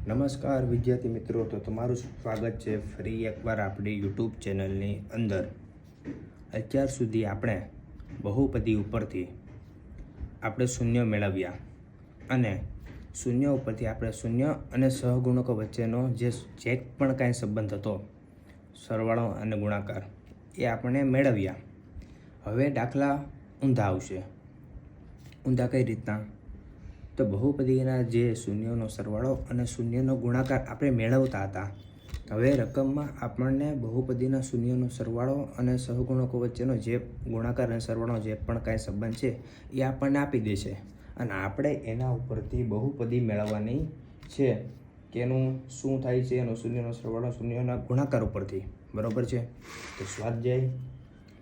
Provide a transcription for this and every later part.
નમસ્કાર વિદ્યાર્થી મિત્રો, તો તમારું સ્વાગત છે ફરી એકવાર આપણી યુટ્યુબ ચેનલની અંદર. અત્યાર સુધી આપણે બહુપદી ઉપરથી આપણે શૂન્ય મેળવ્યા અને શૂન્ય ઉપરથી આપણે શૂન્ય અને સહગુણકો વચ્ચેનો જે પણ કાંઈ સંબંધ હતો, સરવાળો અને ગુણાકાર, એ આપણે મેળવ્યા. હવે દાખલા ઊંધા આવશે. ઊંધા કઈ રીતના? તો બહુપદીના જે શૂન્યનો સરવાળો અને શૂન્યનો ગુણાકાર આપણે મેળવતા હતા, હવે રકમમાં આપણને બહુપદીના શૂન્યનો સરવાળો અને સહગુણકો વચ્ચેનો જે ગુણાકાર અને સરવાળો જે પણ કાંઈ સંબંધ છે એ આપણને આપી દેશે અને આપણે એના ઉપરથી બહુપદી મેળવવાની છે કે એનું શું થાય છે, એનો શૂન્યનો સરવાળો શૂન્યના ગુણાકાર ઉપરથી. બરાબર છે? તો સ્વાધ્યાય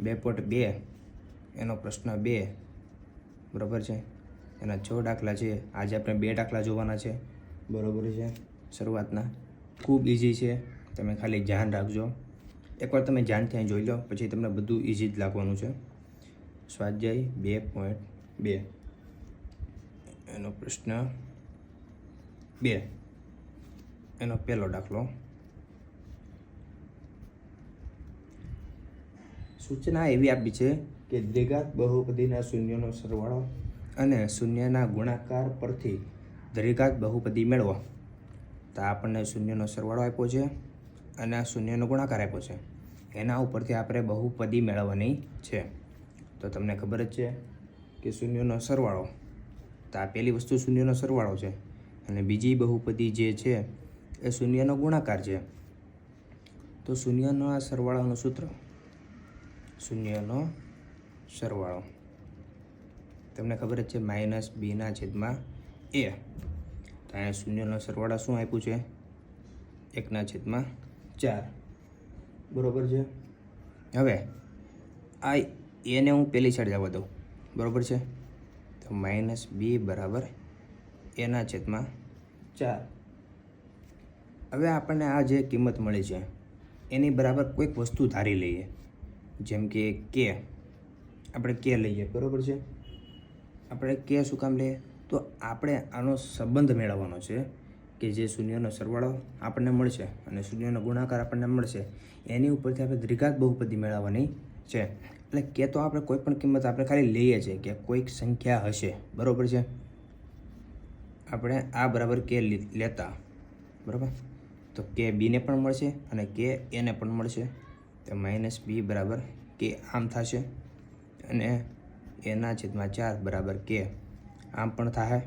2.2 એનો પ્રશ્ન 2. બરાબર છે? એના 6 દાખલા છે. આજે આપણે 2 દાખલા જોવાના છે. બરાબર છે? શરૂઆતના ખૂબ ઇઝી છે, તમે ખાલી ધ્યાન રાખજો. એકવાર તમે ધ્યાનથી જોઈ લો, પછી તમને બધું ઇઝી જ લાગવાનું છે. સ્વાધ્યાય 2.2 એનો પ્રશ્ન 2 એનો પહેલો દાખલો. સૂચના એવી આપી છે કે દ્વિઘાત બહુપદીના શૂન્યનો સરવાળો અને શૂન્યના ગુણાકાર પરથી દ્વિઘાત બહુપદી મેળવો. તો આપણને શૂન્યનો સરવાળો આપ્યો છે અને આ શૂન્યનો ગુણાકાર આપ્યો છે. એના ઉપરથી આપણે બહુપદી મેળવવાની છે. તો તમને ખબર જ છે કે શૂન્યનો સરવાળો, તો આ પહેલી વસ્તુ શૂન્યનો સરવાળો છે અને બીજી બહુપદી જે છે એ શૂન્યનો ગુણાકાર છે. તો શૂન્યનો આ સરવાળાનું સૂત્ર, શૂન્યનો સરવાળો તમને ખબર જ છે, -b/a. તો અહીંયા શૂન્યનો સરવાળો શું આપ્યું છે? 1/4. બરાબર છે? હવે આ એને હું પહેલી સાઈડ જવા દઉં. બરાબર છે? તો -b = a/4. હવે આપણને આ જે કિંમત મળી છે એની બરાબર કોઈક વસ્તુ ધારી લઈએ, જેમ કે k. આપણે k લઈએ. બરાબર છે? આપણે k શું કામ લઈએ? તો આપણે આનો સંબંધ મેળવવાનો છે કે જે શૂન્યનો સરવાળો આપણને મળશે અને શૂન્યનો ગુણાકાર આપણને મળશે, એની ઉપરથી આપણે દ્વિઘાત બહુપદી મેળવવાની છે. એટલે કે તો આપણે કોઈ પણ કિંમત આપણે ખાલી લઈએ છીએ કે કોઈક સંખ્યા હશે. બરાબર છે? આપણે આ બરાબર k લેતા. બરાબર? તો k b ને પણ મળશે અને k a ને પણ મળશે. તો -b = k આમ થશે અને a/4 = k આમ પણ થાય.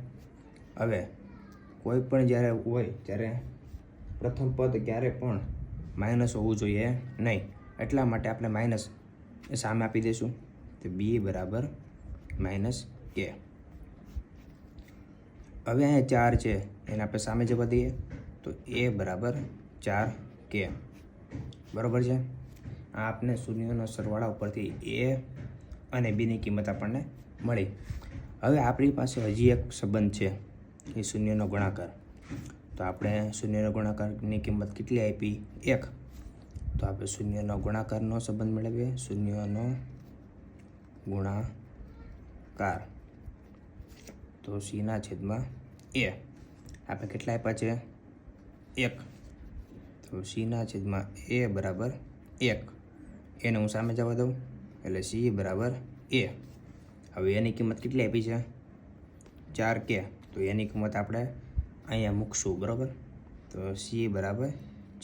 હવે કોઈ પણ જ્યારે હોય ત્યારે પ્રથમ પદ ક્યારે પણ માઇનસ હોવું જોઈએ નહીં, એટલા માટે આપણે માઇનસ એ સામે આપી દઈશું. તો b = -k. હવે અહીંયા 4 છે, એને આપણે સામે જવા દઈએ તો a = 4k. બરાબર છે? આ આપણે શૂન્યનો સરવાળા ઉપરથી a અને bની કિંમત આપણને મળી. હવે આપણી પાસે હજી એક સંબંધ છે એ શૂન્યનો ગુણાકાર. તો આપણે શૂન્યનો ગુણાકારની કિંમત કેટલી આપી? 1. તો આપણે શૂન્યનો ગુણાકારનો સંબંધ મેળવીએ. શૂન્યનો ગુણાકાર તો c/a. આપણે કેટલા આપ્યા છે? 1. તો c/a = 1. એને હું સામે જવા દઉં એટલે c = a. હવે એની કિંમત કેટલી આપી છે? 4k. તો એની કિંમત આપણે અહીંયા મૂકશું. બરાબર? તો c =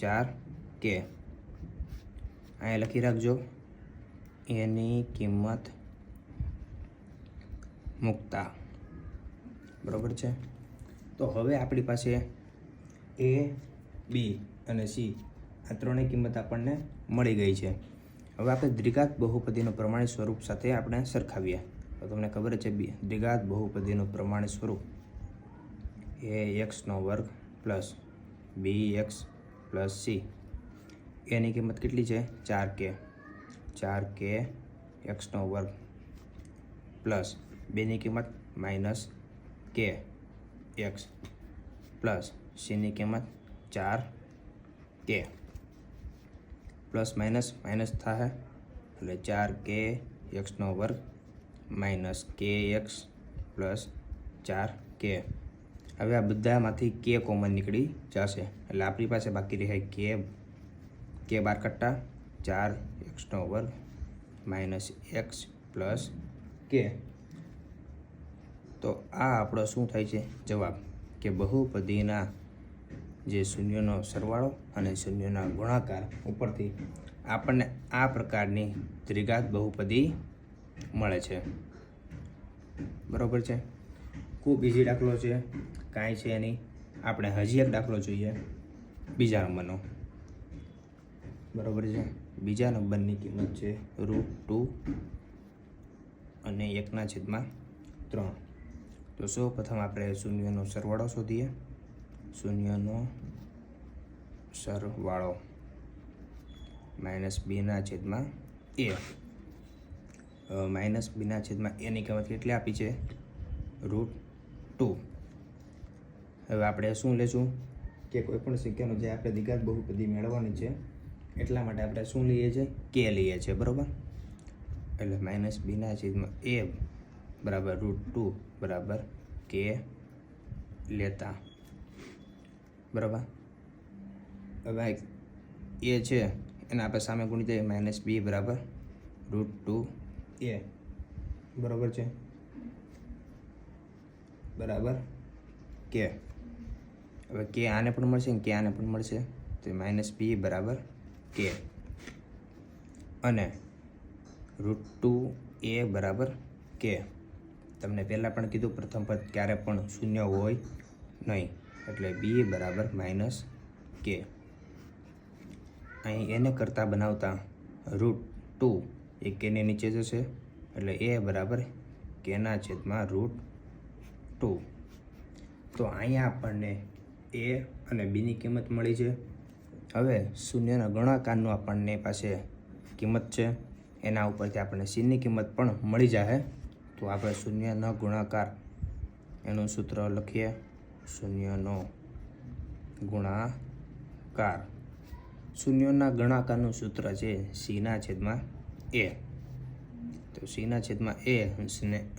4k. અહીંયા લખી રાખજો એની કિંમત મૂકતા. બરાબર છે? તો હવે આપણી પાસે a, b અને c આ ત્રણેય કિંમત આપણને મળી ગઈ છે. હવે આપણે દ્વિઘાત બહુપદીનું પ્રમાણિત સ્વરૂપ સાથે આપણે સરખાવીએ. તો તમને ખબર છે દ્વિઘાત બહુપદીનું પ્રમાણિત સ્વરૂપ ax² + bx + c. એની કિંમત કેટલી છે? 4k. 4k x² પ્લસ બેની કિંમત -k x પ્લસ cની કિંમત 4k. પ્લસ માઇનસ માઇનસ થાય એટલે 4k x² - kx + 4k. હવે આ બધામાંથી કે કોમન નીકળી જશે એટલે આપણી પાસે બાકી રહે કે બાર કટ્ટા 4x² માઇનસ x પ્લસ કે. તો આ આપણો શું થાય છે જવાબ, કે બહુપદીના જે શૂન્યનો સરવાળો અને શૂન્યના ગુણાકાર ઉપરથી આપણને આ પ્રકારની દ્વિઘાત બહુપદી મળે છે. બરાબર છે. ખૂબ ઇઝી દાખલો છે, કાંઈ છે નહીં. આપણે હજી એક દાખલો જોઈએ બીજા નંબરનો. બરાબર છે. બીજા નંબરની કિંમત છે √2 અને 1/3. તો સૌ પ્રથમ આપણે શૂન્યનો સરવાળો શોધીએ. શૂન્યનો સરવાળો -2/a. -2/a ની કિંમત કેટલી આપી છે? √2. હવે આપણે શું લેશું કે કોઈ પણ સંખ્યાનો જે આપણે દ્વિઘાત બહુપદી મેળવવાની છે એટલા માટે આપણે શું લઈએ છીએ? કે લઈએ છીએ. બરાબર. એટલે -2/a બરાબર √2 બરાબર કે લેતા. બરાબર. હવે એ છે એને આપણે સામે ગુણી દઈએ -b બરાબર √2a. બરાબર છે. બરાબર કે. હવે કે આને પણ મળશે ને કે આને પણ મળશે તો -b બરાબર કે અને √2a બરાબર કે. તમને પહેલાં પણ કીધું પ્રથમ પદ ક્યારે પણ શૂન્ય હોય નહીં, એટલે b બરાબર -k. અહીં એને કરતાં બનાવતા √2 એ કેને નીચે જશે એટલે a બરાબર k/√2. તો અહીંયા આપણને a અને b ની કિંમત મળી છે. હવે શૂન્યના ગુણાકારનું આપણને પાસે કિંમત છે, એના ઉપરથી આપણને c ની કિંમત પણ મળી જાય. તો આપણે શૂન્યનો ગુણાકાર એનું સૂત્ર લખીએ. શૂન્યનો ગુણાકાર. શૂન્યના ગુણાકારનું સૂત્ર છે c/a. તો c/a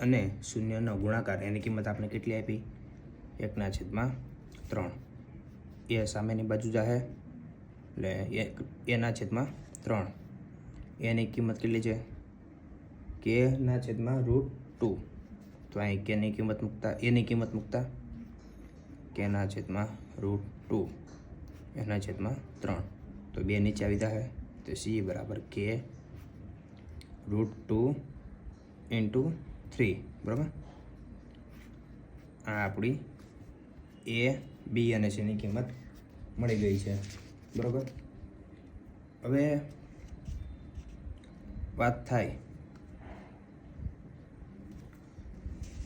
અને શૂન્યનો ગુણાકાર એની કિંમત આપણે કેટલી આપી? 1/3. એ સામેની બાજુ જાહે એટલે a/3. એની કિંમત કેટલી છે? k/√2. તો અહીં કેની કિંમત મૂકતા એની કિંમત મૂકતા k/√2 1/3. તો 2 નીચે આવી જશે તો c બરાબર k√2 × 3. બરાબર. આ આપણી a, b અને c ની કિંમત મળી ગઈ છે. બરાબર. હવે વાત થાય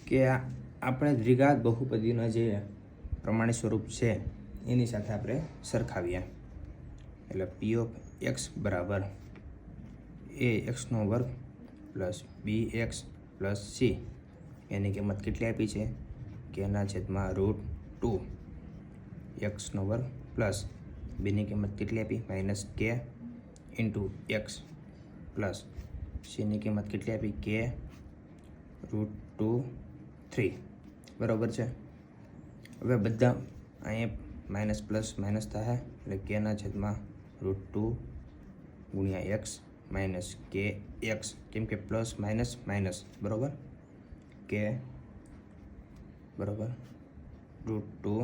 કે આપણે દ્વિઘાત બહુપદીના જે પ્રમાણિત સ્વરૂપ છે એની સાથે આપણે સરખાવીએ. એટલે p(x) બરાબર ax² plus bx plus c. એની કિંમત કેટલી આપી છે? k/√2 x² પ્લસ bની કિંમત કેટલી આપી? -k × x પ્લસ cની કિંમત કેટલી આપી? k√2 3. બરાબર છે. હવે બધા અહીંયા માઇનસ પ્લસ માઇનસ થાય એટલે k/√2 × x માઇનસ kx, કેમ કે પ્લસ માઇનસ માઇનસ. બરાબર. k બરાબર √2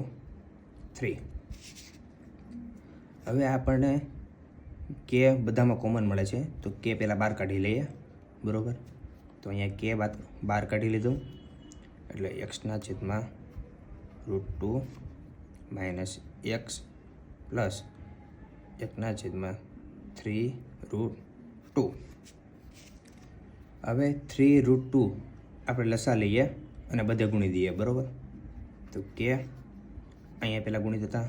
3. હવે આપણને કે બધામાં કોમન મળે છે તો કે પહેલાં બહાર કાઢી લઈએ. બરાબર. તો અહીંયા કે બહાર કાઢી લીધું એટલે x/√2 માઇનસ x પ્લસ 1/3√2. હવે 3√2 આપણે લસા લઈએ અને બધે ગુણી દઈએ. બરાબર. તો કે અહીંયા પહેલાં ગુણી દેતા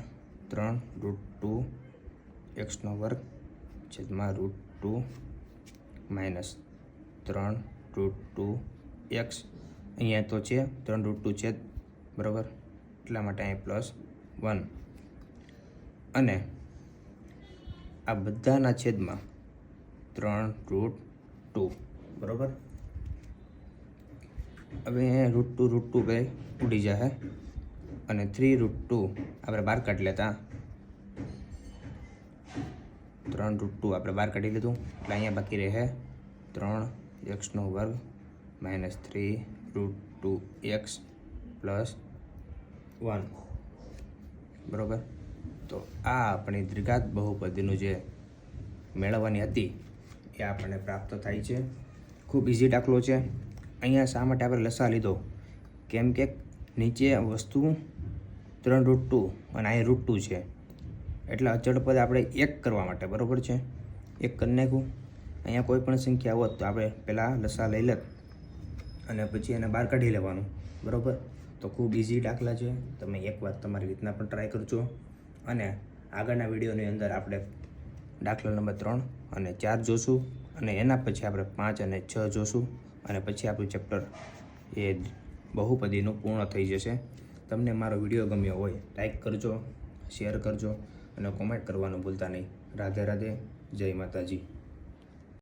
3√2 x² / √2 માઇનસ 3√2 x. અહીંયા તો છે 3√2 છે. બરાબર. એટલા માટે અહીં +1 અને આ બધાના છેદમાં 3√2. બરાબર. હવે √2 ભાઈ ઉડી જશે અને 3√2 આપણે બહાર કાઢી લેતા 3√2 આપણે બહાર કાઢી લીધું એટલે અહીંયા બાકી રહે 3x² માઇનસ 3√2x પ્લસ 1 બરાબર. તો આ આપણી દ્વિઘાત બહુપદીનું જે મેળવવાની હતી એ આપણને પ્રાપ્ત થાય છે. ખૂબ ઇઝી દાખલો છે. અહીંયા શા માટે આપણે લસા લીધો? કેમ કે નીચે વસ્તુ 3√2 અને અહીં √2 છે એટલે અચળ પદ આપણે 1 કરવા માટે બરાબર છે 1 કરી નાખ્યું. અહીંયા કોઈ પણ સંખ્યા હોત તો આપણે પહેલાં લસા લઈ લેત અને પછી એને બહાર કાઢી લેવાનું બરાબર. તો ખૂબ ઇઝી દાખલા છે. તમે એકવાર તમારી રીતના પણ ટ્રાય કરજો. અને આગળના વિડીયોની અંદર આપણે દાખલા નંબર 3 અને 4 જોશું અને એના પછી આપણે 5 અને 6 જોશું અને પછી આપણું ચેપ્ટર એ બહુપદીનું પૂર્ણ થઈ જશે. તમને મારો વિડીયો ગમ્યો હોય લાઈક કરજો, શેર કરજો અને કોમેન્ટ કરવાનું ભૂલતા નહીં. રાધે રાધે, જય માતાજી.